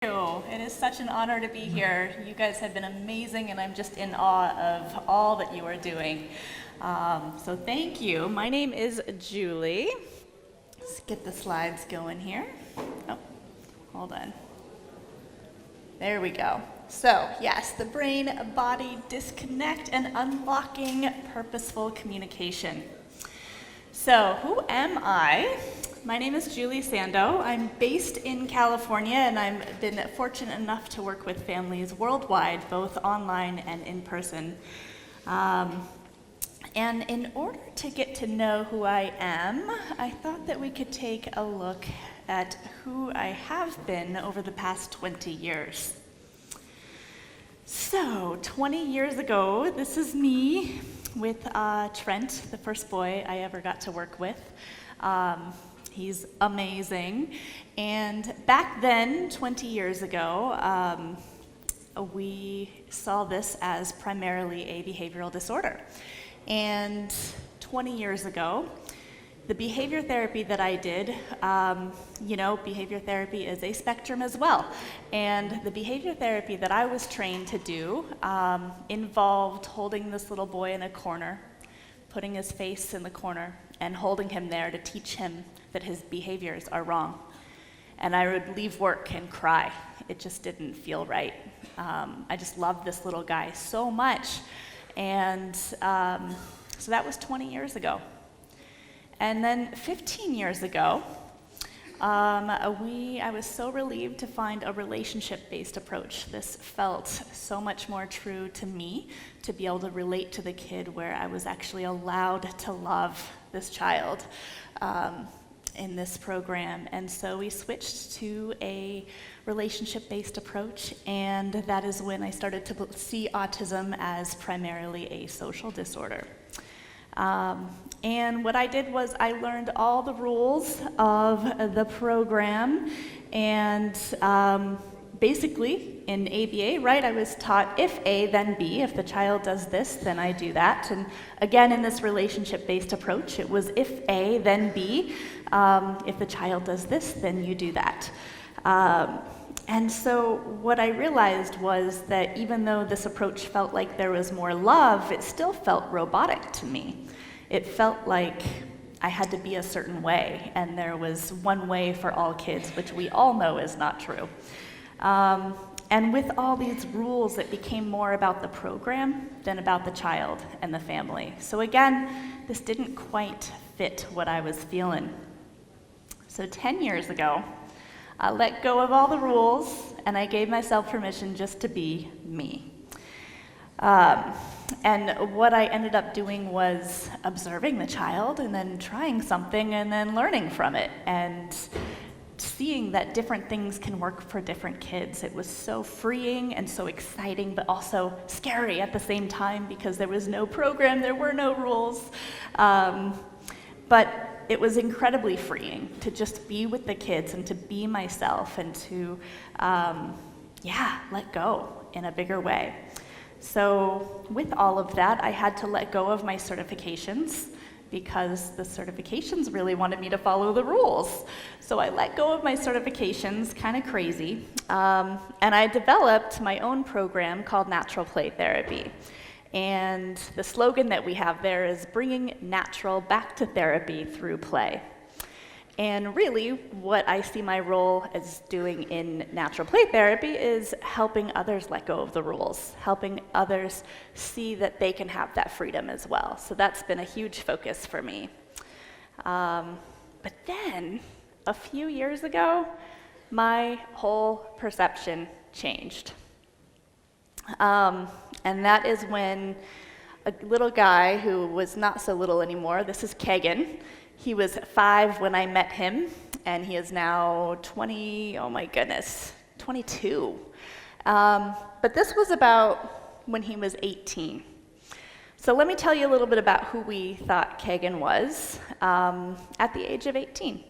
It is such an honor to be here. You guys have been amazing, and I'm just in awe of all that you are doing. So thank you. My name is Julie. Let's get the slides going here. Oh, hold on. There we go. So yes, the brain-body disconnect and unlocking purposeful communication. So who am I? My name is Julie Sando. I'm based in California, and I've been fortunate enough to work with families worldwide, both online and in person. And in order to get to know who I am, I thought that we could take a look at who I have been over the past 20 years. So 20 years ago, this is me with Trent, the first boy I ever got to work with. He's amazing. And back then, 20 years ago, we saw this as primarily a behavioral disorder. And 20 years ago, the behavior therapy that I did, behavior therapy is a spectrum as well. And the behavior therapy that I was trained to do involved holding this little boy in a corner, putting his face in the corner, and holding him there to teach him that his behaviors are wrong. And I would leave work and cry. It just didn't feel right. I just loved this little guy so much. And so that was 20 years ago. And then 15 years ago, I was so relieved to find a relationship-based approach. This felt so much more true to me, to be able to relate to the kid where I was actually allowed to love this child in this program. And so we switched to a relationship-based approach, and that is when I started to see autism as primarily a social disorder. And what I did was I learned all the rules of the program, and basically in ABA, right, I was taught if A, then B. If the child does this, then I do that. And again, in this relationship-based approach, it was if A, then B. If the child does this, then you do that. And so what I realized was that even though this approach felt like there was more love, it still felt robotic to me. It felt like I had to be a certain way, and there was one way for all kids, which we all know is not true. And with all these rules, it became more about the program than about the child and the family. So again, this didn't quite fit what I was feeling. So 10 years ago, I let go of all the rules, and I gave myself permission just to be me. And what I ended up doing was observing the child and then trying something and then learning from it and seeing that different things can work for different kids. It was so freeing and so exciting, but also scary at the same time because there was no program, there were no rules. But it was incredibly freeing to just be with the kids and to be myself and to, let go in a bigger way. So with all of that, I had to let go of my certifications because the certifications really wanted me to follow the rules. So I let go of my certifications, kind of crazy, and I developed my own program called Natural Play Therapy. And the slogan that we have there is bringing natural back to therapy through play. And really, what I see my role as doing in natural play therapy is helping others let go of the rules, helping others see that they can have that freedom as well. So that's been a huge focus for me. But then, a few years ago, my whole perception changed. And that is when a little guy who was not so little anymore, this is Kagan. He was 5 when I met him, and he is now 22. But this was about when he was 18. So let me tell you a little bit about who we thought Kagan was at the age of 18.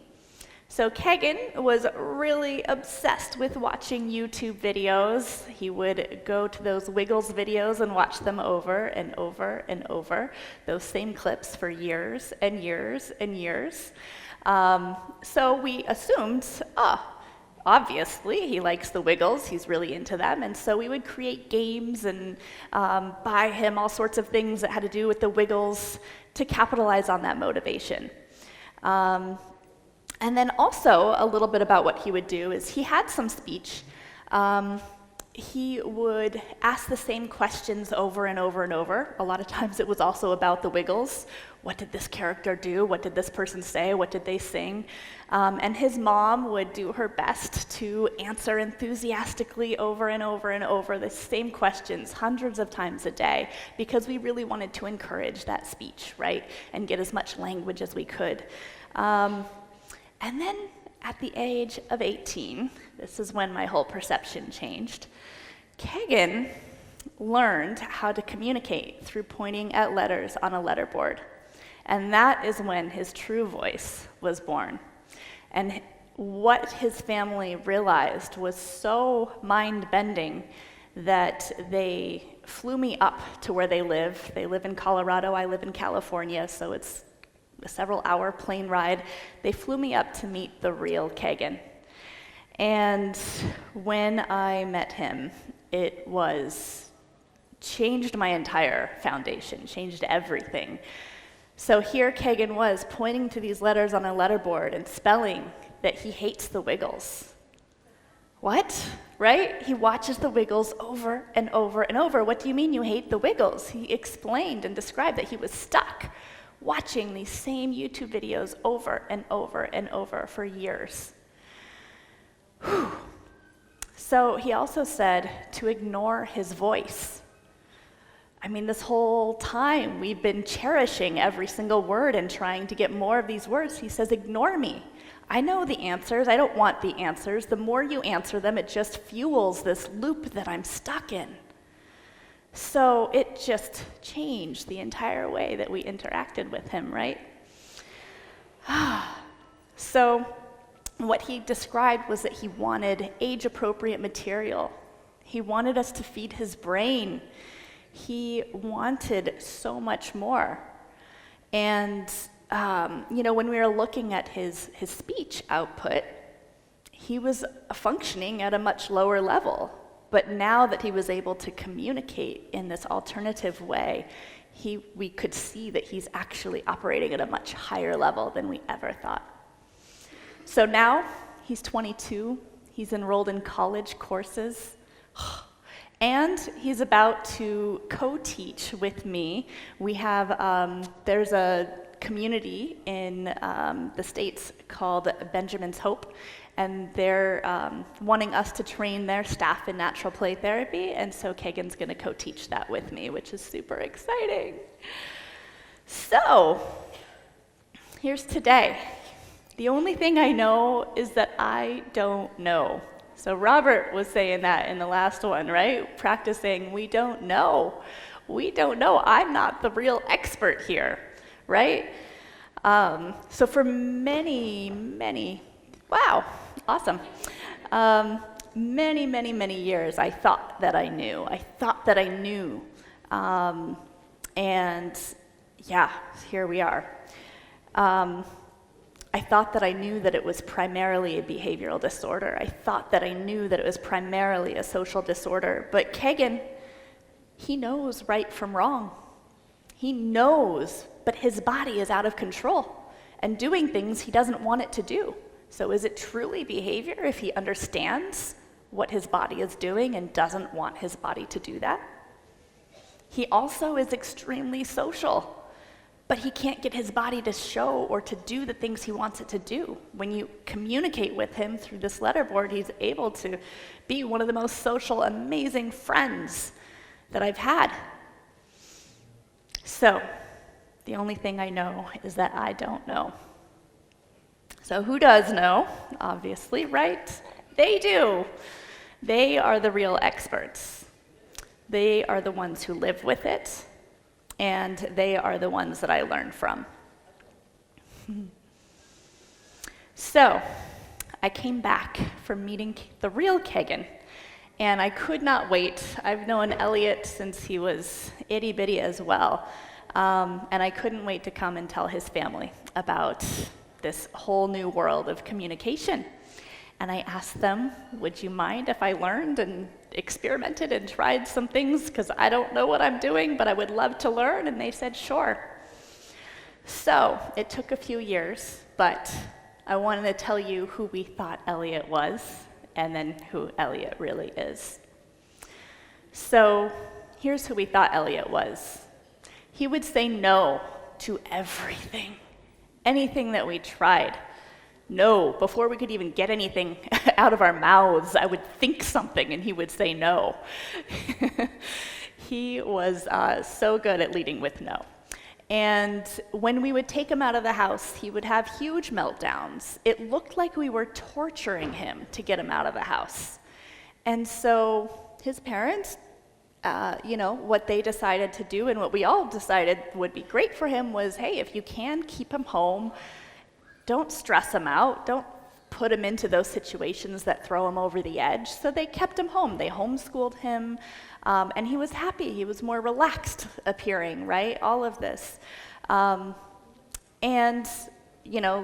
So Kagan was really obsessed with watching YouTube videos. He would go to those Wiggles videos and watch them over and over and over, those same clips for years and years and years. So we assumed, obviously, he likes the Wiggles, he's really into them, and so we would create games and buy him all sorts of things that had to do with the Wiggles to capitalize on that motivation. And then also, a little bit about what he would do is he had some speech. He would ask the same questions over and over and over. A lot of times it was also about the Wiggles. What did this character do? What did this person say? What did they sing? And his mom would do her best to answer enthusiastically over and over and over the same questions hundreds of times a day, because we really wanted to encourage that speech, right? And get as much language as we could. And then at the age of 18, this is when my whole perception changed, Kagan learned how to communicate through pointing at letters on a letterboard. And that is when his true voice was born. And what his family realized was so mind-bending that they flew me up to where they live. They live in Colorado, I live in California, so it's a several-hour plane ride. They flew me up to meet the real Kagan. And when I met him, it changed my entire foundation, changed everything. So here Kagan was pointing to these letters on a letterboard and spelling that he hates the Wiggles. What? Right? He watches the Wiggles over and over and over. What do you mean you hate the Wiggles? He explained and described that he was stuck watching these same YouTube videos over and over and over for years. Whew. So he also said to ignore his voice. I mean, this whole time we've been cherishing every single word and trying to get more of these words. He says, ignore me. I know the answers. I don't want the answers. The more you answer them, it just fuels this loop that I'm stuck in. So it just changed the entire way that we interacted with him, right? So what he described was that he wanted age-appropriate material. He wanted us to feed his brain. He wanted so much more. And, when we were looking at his speech output, he was functioning at a much lower level. But now that he was able to communicate in this alternative way, we could see that he's actually operating at a much higher level than we ever thought. So now he's 22, he's enrolled in college courses, and he's about to co-teach with me. We have, there's a community in the States called Benjamin's Hope, and they're wanting us to train their staff in natural play therapy, and so Kagan's gonna co-teach that with me, which is super exciting. So, here's today. The only thing I know is that I don't know. So Robert was saying that in the last one, right? Practicing, we don't know. We don't know. I'm not the real expert here, right? So for many, wow, awesome. Many years, I thought that I knew. And yeah, here we are. I thought that I knew that it was primarily a behavioral disorder. I thought that I knew that it was primarily a social disorder. But Kagan, he knows right from wrong. He knows, but his body is out of control and doing things he doesn't want it to do. So is it truly behavior if he understands what his body is doing and doesn't want his body to do that? He also is extremely social, but he can't get his body to show or to do the things he wants it to do. When you communicate with him through this letterboard, he's able to be one of the most social, amazing friends that I've had. So, the only thing I know is that I don't know. So who does know? Obviously, right? They do. They are the real experts. They are the ones who live with it, and they are the ones that I learn from. So, I came back from meeting the real Kagan, and I could not wait. I've known Elliot since he was itty-bitty as well, and I couldn't wait to come and tell his family about this whole new world of communication. And I asked them, would you mind if I learned and experimented and tried some things? Because I don't know what I'm doing, but I would love to learn. And they said, sure. So it took a few years, but I wanted to tell you who we thought Elliot was, and then who Elliot really is. So here's who we thought Elliot was. He would say no to everything, anything that we tried. No, before we could even get anything out of our mouths, I would think something and he would say no. He was so good at leading with no. And when we would take him out of the house, he would have huge meltdowns. It looked like we were torturing him to get him out of the house. And so his parents, what they decided to do and what we all decided would be great for him was, hey, if you can, keep him home. Don't stress him out. Don't put him into those situations that throw him over the edge. So they kept him home. They homeschooled him, and he was happy. He was more relaxed appearing, right? All of this.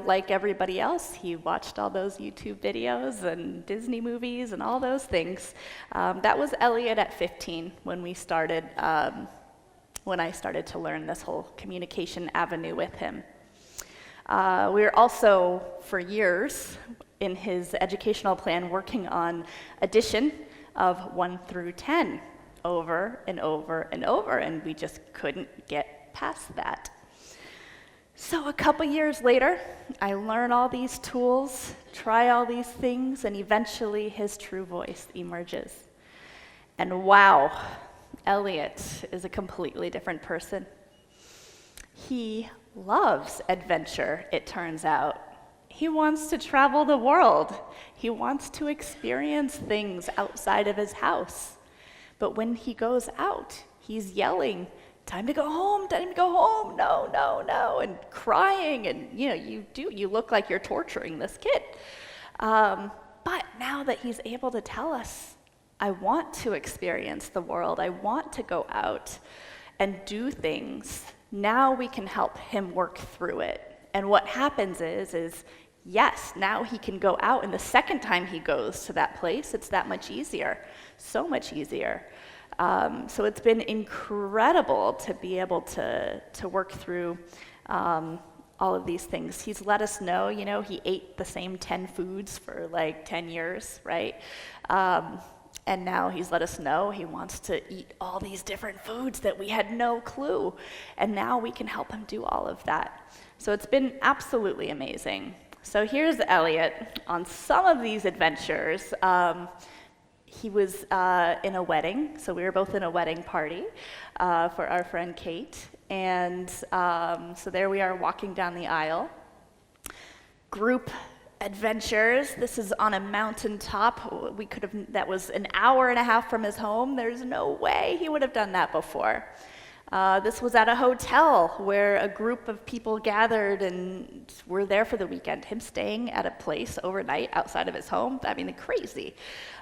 Like everybody else, he watched all those YouTube videos and Disney movies and all those things. That was Elliot at 15 when we started, when I started to learn this whole communication avenue with him. We were also, for years, in his educational plan, working on addition of 1 through 10 over and over and over, and we just couldn't get past that. So a couple years later, I learn all these tools, try all these things, and eventually his true voice emerges. And wow, Elliot is a completely different person. He loves adventure, it turns out. He wants to travel the world. He wants to experience things outside of his house. But when he goes out, he's yelling, time to go home, no, no, no, and crying, and you look like you're torturing this kid. But now that he's able to tell us, I want to experience the world, I want to go out and do things, now we can help him work through it. And what happens is yes, now he can go out, and the second time he goes to that place, it's that much easier, so much easier. So it's been incredible to be able to work through all of these things. He's let us know, he ate the same 10 foods for like 10 years, right? And now he's let us know he wants to eat all these different foods that we had no clue. And now we can help him do all of that. So it's been absolutely amazing. So here's Elliot on some of these adventures. He was in a wedding, so we were both in a wedding party for our friend Kate. And so there we are walking down the aisle. Group adventures. This is on a mountaintop. That was an hour and a half from his home. There's no way he would have done that before. This was at a hotel where a group of people gathered and were there for the weekend. Him staying at a place overnight outside of his home, crazy.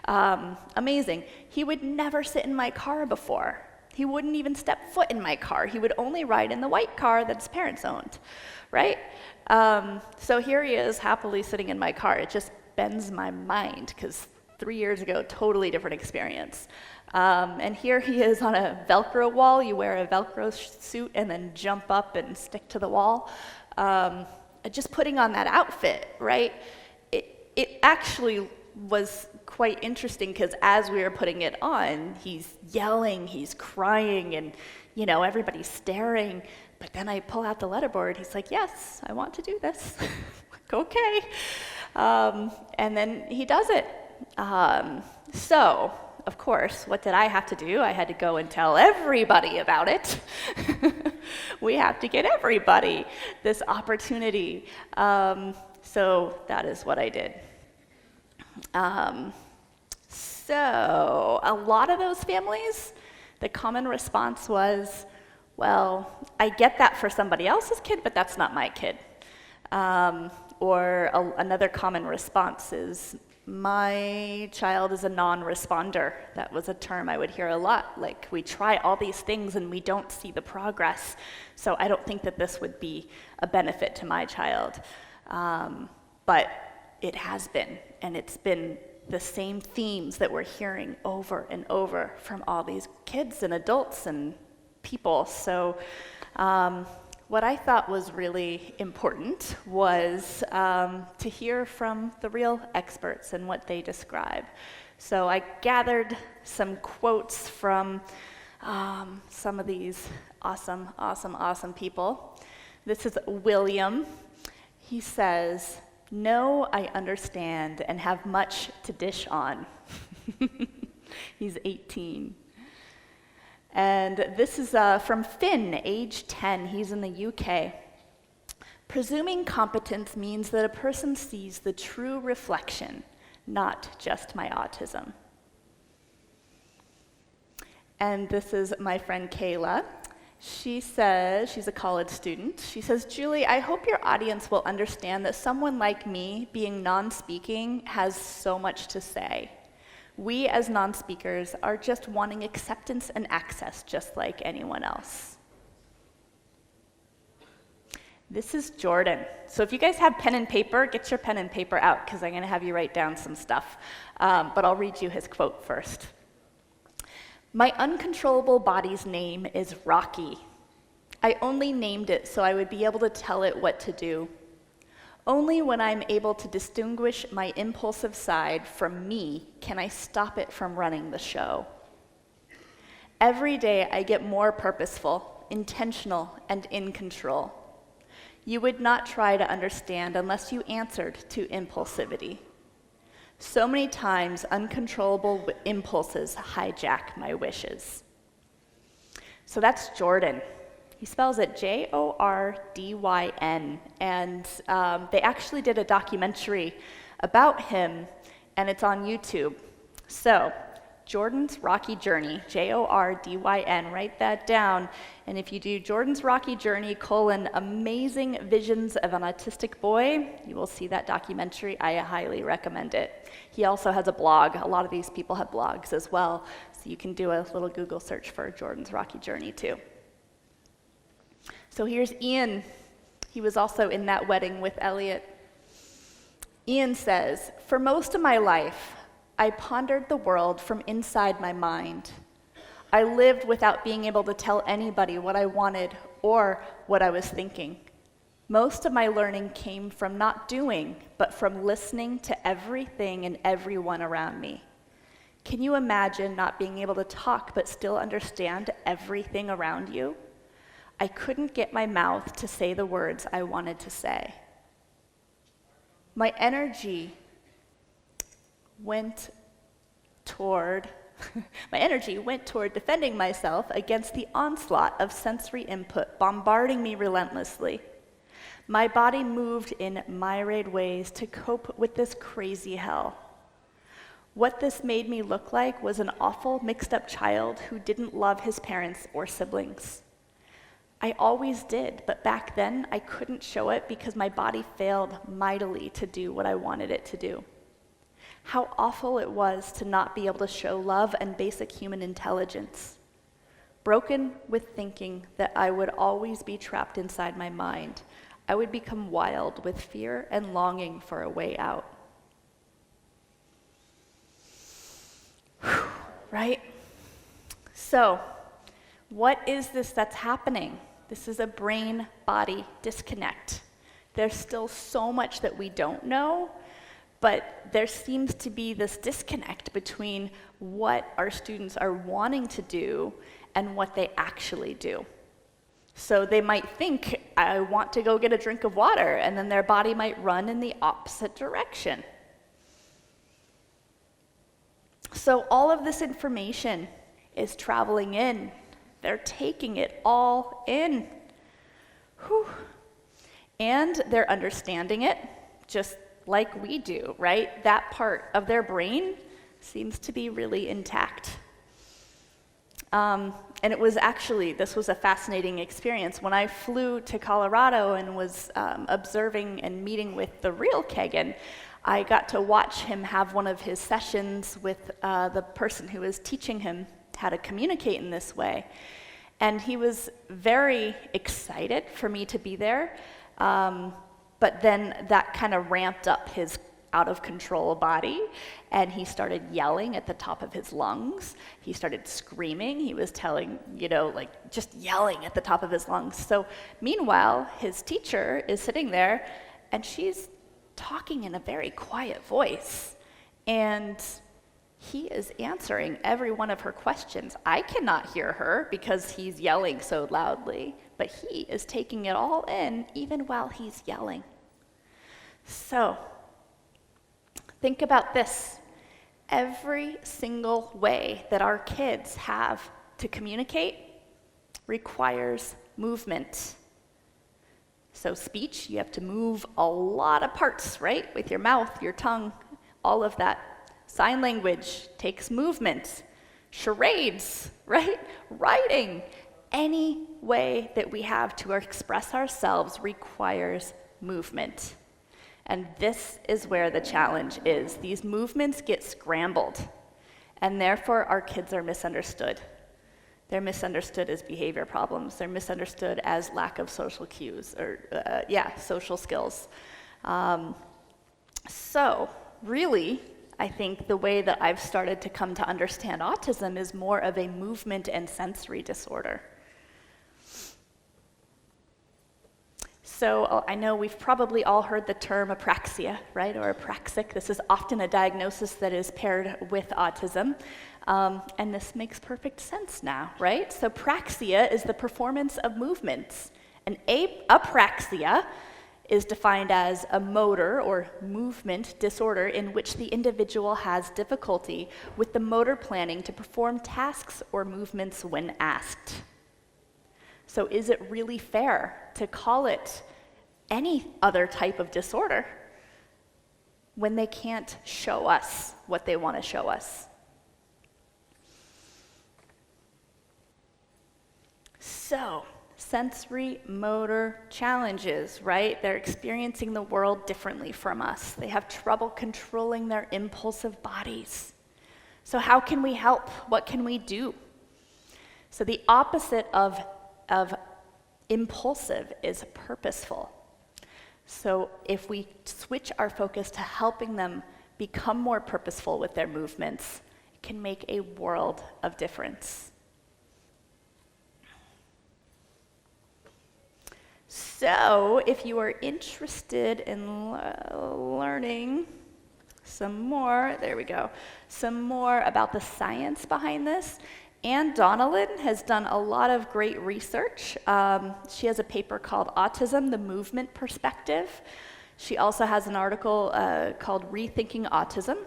Amazing. He would never sit in my car before. He wouldn't even step foot in my car. He would only ride in the white car that his parents owned, right? So here he is happily sitting in my car. It just bends my mind because 3 years ago, totally different experience. And here he is on a Velcro wall. You wear a Velcro suit and then jump up and stick to the wall. Just putting on that outfit, right? It actually was quite interesting because as we were putting it on, he's yelling, he's crying, and everybody's staring. But then I pull out the letterboard. He's like, yes, I want to do this. Like, okay. And then he does it. So, of course, what did I have to do? I had to go and tell everybody about it. We have to get everybody this opportunity. So that is what I did. So a lot of those families, the common response was, well, I get that for somebody else's kid, but that's not my kid. Another common response is, my child is a non-responder. That was a term I would hear a lot. Like, we try all these things and we don't see the progress, so I don't think that this would be a benefit to my child. But it has been, and it's been the same themes that we're hearing over and over from all these kids and adults and people. So what I thought was really important was to hear from the real experts and what they describe. So I gathered some quotes from some of these awesome people. This is William. He says, "No, I understand and have much to dish on." He's 18. And this is from Finn, age 10. He's in the UK. "Presuming competence means that a person sees the true reflection, not just my autism." And this is my friend Kayla. She says, she's a college student. She says, "Julie, I hope your audience will understand that someone like me, being non-speaking, has so much to say. We as non-speakers are just wanting acceptance and access just like anyone else." This is Jordan. So if you guys have pen and paper, get your pen and paper out, because I'm going to have you write down some stuff. But I'll read you his quote first. "My uncontrollable body's name is Rocky. I only named it so I would be able to tell it what to do. Only when I'm able to distinguish my impulsive side from me can I stop it from running the show. Every day I get more purposeful, intentional, and in control. You would not try to understand unless you answered to impulsivity. So many times uncontrollable impulses hijack my wishes." So that's Jordan. He spells it Jordyn, and they actually did a documentary about him, and it's on YouTube. So, Jordan's Rocky Journey, Jordyn, write that down, and if you do Jordan's Rocky Journey, amazing visions of an autistic boy, you will see that documentary. I highly recommend it. He also has a blog. A lot of these people have blogs as well, so you can do a little Google search for Jordan's Rocky Journey too. So here's Ian. He was also in that wedding with Elliot. Ian says, "For most of my life, I pondered the world from inside my mind. I lived without being able to tell anybody what I wanted or what I was thinking. Most of my learning came from not doing, but from listening to everything and everyone around me. Can you imagine not being able to talk but still understand everything around you? I couldn't get my mouth to say the words I wanted to say. My energy went toward defending myself against the onslaught of sensory input bombarding me relentlessly. My body moved in myriad ways to cope with this crazy hell. What this made me look like was an awful mixed-up child who didn't love his parents or siblings. I always did, but back then I couldn't show it because my body failed mightily to do what I wanted it to do. How awful it was to not be able to show love and basic human intelligence. Broken with thinking that I would always be trapped inside my mind. I would become wild with fear and longing for a way out." Whew, right? So, what is this that's happening? This is a brain-body disconnect. There's still so much that we don't know, but there seems to be this disconnect between what our students are wanting to do and what they actually do. So they might think, "I want to go get a drink of water," and then their body might run in the opposite direction. So all of this information is traveling in. They're taking it all in. Whew. And they're understanding it just like we do, right? That part of their brain seems to be really intact. And it was actually, this was a fascinating experience. When I flew to Colorado and was observing and meeting with the real Kagan, I got to watch him have one of his sessions with the person who was teaching him how to communicate in this way. And he was very excited for me to be there, but then that kind of ramped up his out of control body, and he started yelling at the top of his lungs. He started screaming. He was telling, like just yelling at the top of his lungs. So meanwhile, his teacher is sitting there, and she's talking in a very quiet voice, and he is answering every one of her questions. I cannot hear her because he's yelling so loudly, but he is taking it all in even while he's yelling. So, think about this. Every single way that our kids have to communicate requires movement. So speech, you have to move a lot of parts, right? With your mouth, your tongue, all of that. Sign language takes movement. Charades, right? Writing. Any way that we have to express ourselves requires movement. And this is where the challenge is. These movements get scrambled, and therefore our kids are misunderstood. They're misunderstood as behavior problems. They're misunderstood as lack of social cues, or social skills. So really, I think the way that I've started to come to understand autism is more of a movement and sensory disorder. So I know we've probably all heard the term apraxia, right, or apraxic. This is often a diagnosis that is paired with autism, and this makes perfect sense now, right? So praxia is the performance of movements, and apraxia is defined as a motor or movement disorder in which the individual has difficulty with the motor planning to perform tasks or movements when asked. So is it really fair to call it any other type of disorder when they can't show us what they want to show us? So, sensory motor challenges, right? They're experiencing the world differently from us. They have trouble controlling their impulsive bodies. So how can we help? What can we do? So the opposite of impulsive is purposeful. So if we switch our focus to helping them become more purposeful with their movements, it can make a world of difference. So if you are interested in learning some more about the science behind this, Anne Donnellan has done a lot of great research. She has a paper called Autism, the Movement Perspective. She also has an article called Rethinking Autism,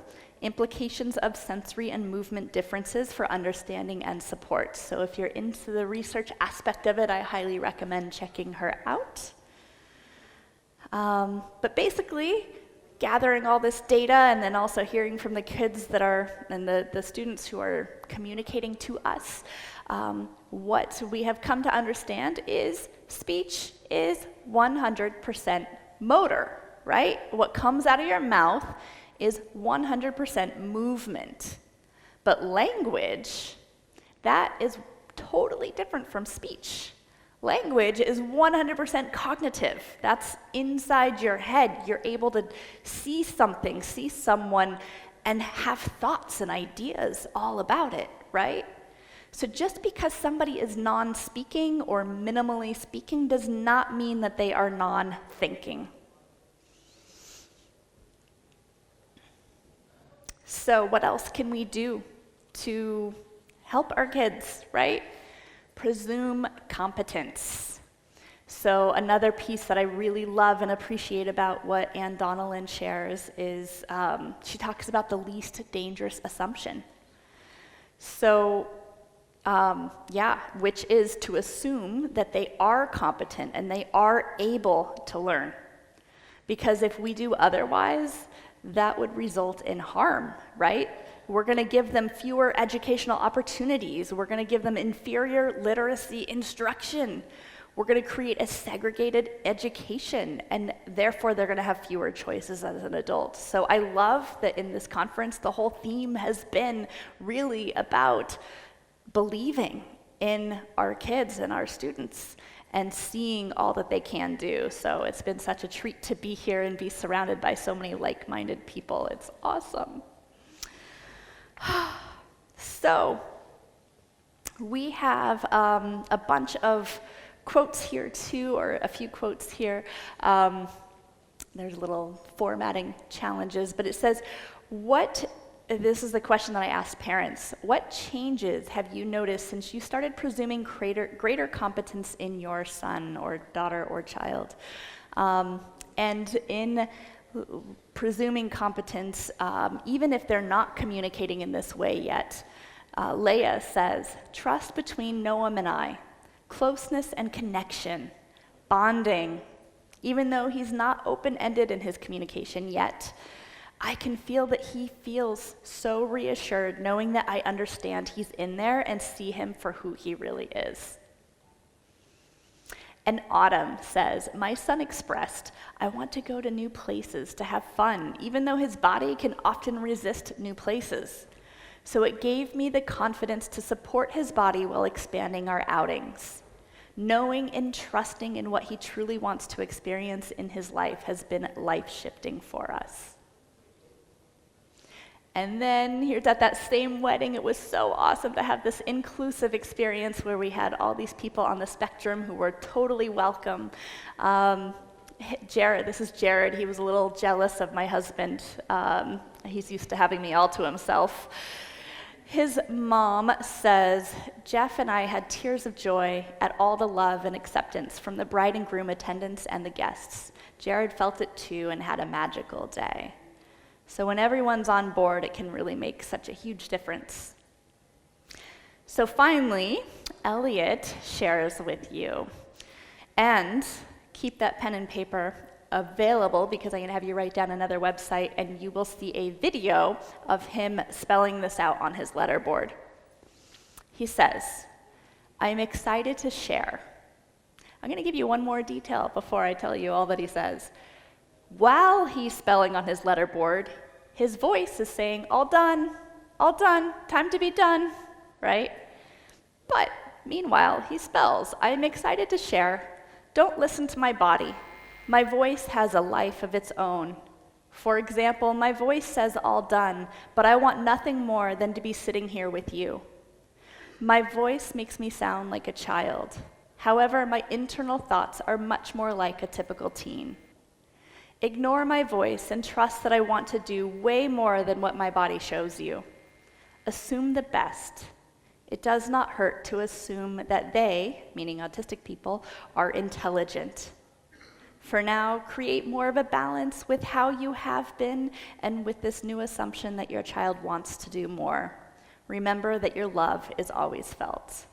Implications of Sensory and Movement Differences for Understanding and Support. So if you're into the research aspect of it, I highly recommend checking her out. But basically, gathering all this data and then also hearing from the kids that are, and the students who are communicating to us, what we have come to understand is speech is 100% motor, right? What comes out of your mouth is 100% movement. But language, that is totally different from speech. Language is 100% cognitive. That's inside your head. You're able to see something, see someone, and have thoughts and ideas all about it, right? So just because somebody is non-speaking or minimally speaking does not mean that they are non-thinking. So what else can we do to help our kids, right? Presume competence. So another piece that I really love and appreciate about what Anne Donnellan shares is she talks about the least dangerous assumption. So, which is to assume that they are competent and they are able to learn. Because if we do otherwise, that would result in harm, right? We're going to give them fewer educational opportunities. We're going to give them inferior literacy instruction. We're going to create a segregated education, and therefore they're going to have fewer choices as an adult. So I love that in this conference, the whole theme has been really about believing in our kids and our students and seeing all that they can do. So it's been such a treat to be here and be surrounded by so many like-minded people. It's awesome. So we have a bunch of quotes here too, or a few quotes here. There's little formatting challenges, but it says, this is the question that I asked parents: what changes have you noticed since you started presuming greater competence in your son or daughter or child? And in presuming competence, even if they're not communicating in this way yet, Leah says, trust between Noam and I, closeness and connection, bonding. Even though he's not open-ended in his communication yet, I can feel that he feels so reassured knowing that I understand he's in there and see him for who he really is. And Autumn says, my son expressed, I want to go to new places to have fun, even though his body can often resist new places. So it gave me the confidence to support his body while expanding our outings. Knowing and trusting in what he truly wants to experience in his life has been life-shifting for us. And then here's at that same wedding, it was so awesome to have this inclusive experience where we had all these people on the spectrum who were totally welcome. This is Jared, he was a little jealous of my husband. He's used to having me all to himself. His mom says, Jeff and I had tears of joy at all the love and acceptance from the bride and groom attendants and the guests. Jared felt it too and had a magical day. So when everyone's on board, it can really make such a huge difference. So finally, Elliot shares with you. And keep that pen and paper available because I'm going to have you write down another website and you will see a video of him spelling this out on his letterboard. He says, I'm excited to share. I'm going to give you one more detail before I tell you all that he says. While he's spelling on his letterboard, his voice is saying, all done, time to be done, right? But meanwhile, he spells, I'm excited to share. Don't listen to my body. My voice has a life of its own. For example, my voice says all done, but I want nothing more than to be sitting here with you. My voice makes me sound like a child. However, my internal thoughts are much more like a typical teen. Ignore my voice and trust that I want to do way more than what my body shows you. Assume the best. It does not hurt to assume that they, meaning autistic people, are intelligent. For now, create more of a balance with how you have been and with this new assumption that your child wants to do more. Remember that your love is always felt.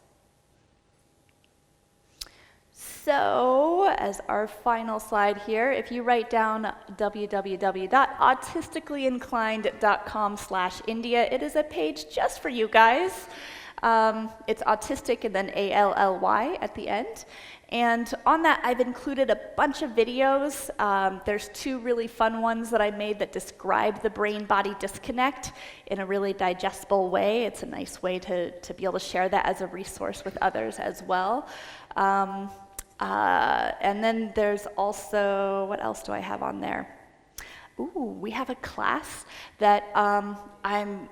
So, as our final slide here, if you write down www.autisticallyinclined.com/India, it is a page just for you guys. It's autistic and then ALLY at the end. And on that, I've included a bunch of videos. There's 2 really fun ones that I made that describe the brain-body disconnect in a really digestible way. It's a nice way to be able to share that as a resource with others as well. And then there's also, what else do I have on there? Ooh, we have a class that I'm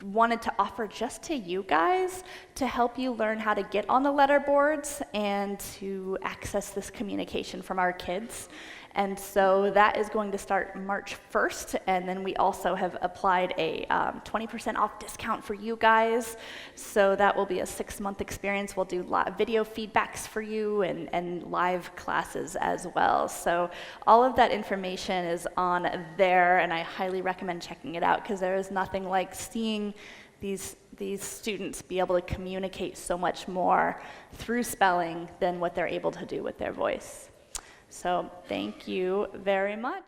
wanted to offer just to you guys to help you learn how to get on the letterboards and to access this communication from our kids. And so that is going to start March 1st, and then we also have applied a 20% off discount for you guys. So that will be a 6-month experience. We'll do video feedbacks for you and live classes as well. So all of that information is on there, and I highly recommend checking it out because there is nothing like seeing these students be able to communicate so much more through spelling than what they're able to do with their voice. So thank you very much.